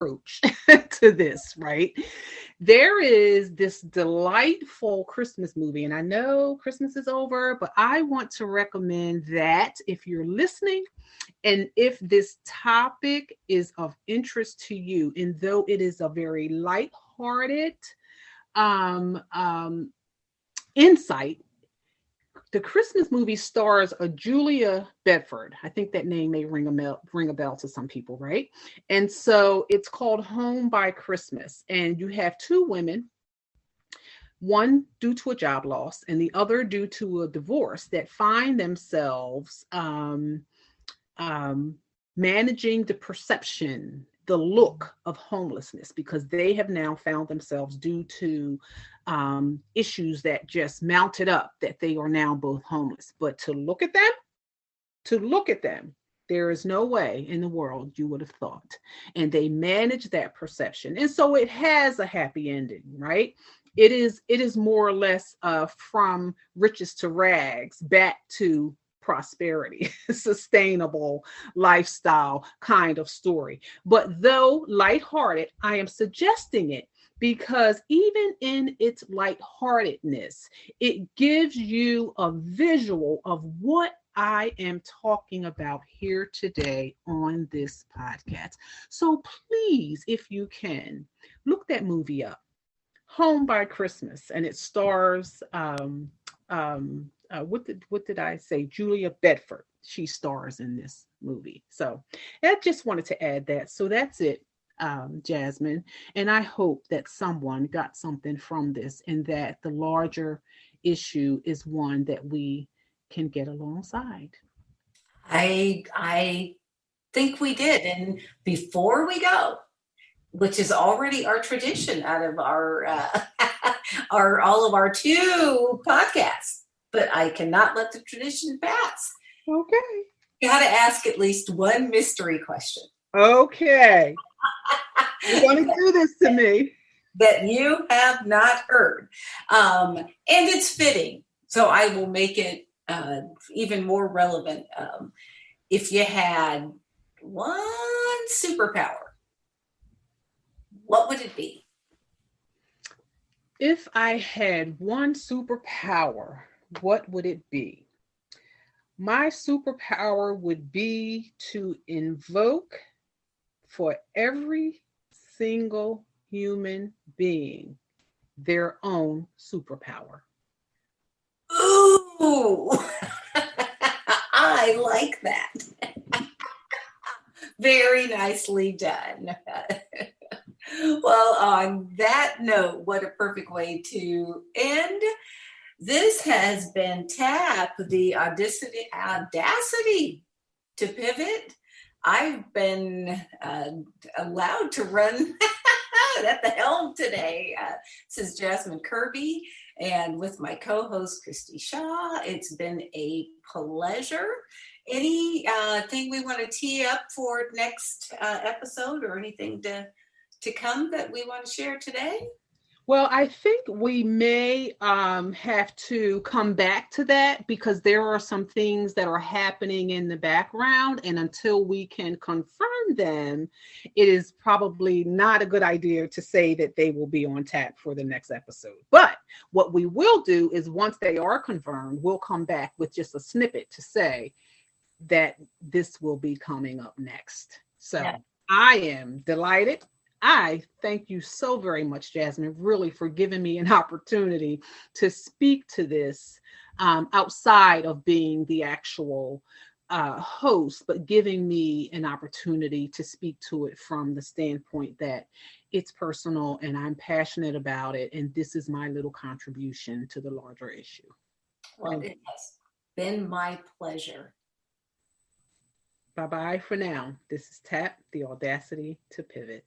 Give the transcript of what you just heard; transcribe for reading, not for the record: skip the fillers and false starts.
approach to this, right? There is this delightful Christmas movie, and I know Christmas is over, but I want to recommend that if you're listening and if this topic is of interest to you, and though it is a very lighthearted um, um, insight, the Christmas movie stars a Julia Bedford. I think that name may ring a bell to some people, right? And so it's called Home by Christmas. And you have two women, one due to a job loss and the other due to a divorce, that find themselves um, managing the perception, the look of homelessness, because they have now found themselves, due to issues that just mounted up, that they are now both homeless. But to look at them, there is no way in the world you would have thought. And they manage that perception. And so it has a happy ending, right? It is more or less from riches to rags back to prosperity, sustainable lifestyle kind of story. But though lighthearted, I am suggesting it because even in its lightheartedness, it gives you a visual of what I am talking about here today on this podcast. So please, if you can, look that movie up, Home by Christmas, and it stars what did I say? Julia Bedford. She stars in this movie. So I just wanted to add that. So that's it, Jasmine. And I hope that someone got something from this, and that the larger issue is one that we can get alongside. I think we did. And before we go, which is already our tradition out of our our all of our two podcasts, but I cannot let the tradition pass. Okay. Got to ask at least one mystery question. Okay. You're going to do this to me. That you have not heard. And it's fitting, so I will make it even more relevant. If you had one superpower, what would it be? If I had one superpower, what would it be? My superpower would be to invoke for every single human being their own superpower. Ooh, I like that. Very nicely done. Well, on that note, what a perfect way to end. This has been TAP, the audacity to pivot. I've been allowed to run at the helm today. This is Jasmine Kirby, and with my co-host Christy Shaw. It's been a pleasure. Any thing we want to tee up for next episode, or anything to come that we want to share today? Well, I think we may have to come back to that, because there are some things that are happening in the background. And until we can confirm them, it is probably not a good idea to say that they will be on tap for the next episode. But what we will do is, once they are confirmed, we'll come back with just a snippet to say that this will be coming up next. So Yeah. I am delighted. I thank you so very much, Jasmine, really, for giving me an opportunity to speak to this, outside of being the actual host, but giving me an opportunity to speak to it from the standpoint that it's personal and I'm passionate about it. And this is my little contribution to the larger issue. Well, And it has been my pleasure. bye bye for now. This is Tap, the Audacity to Pivot.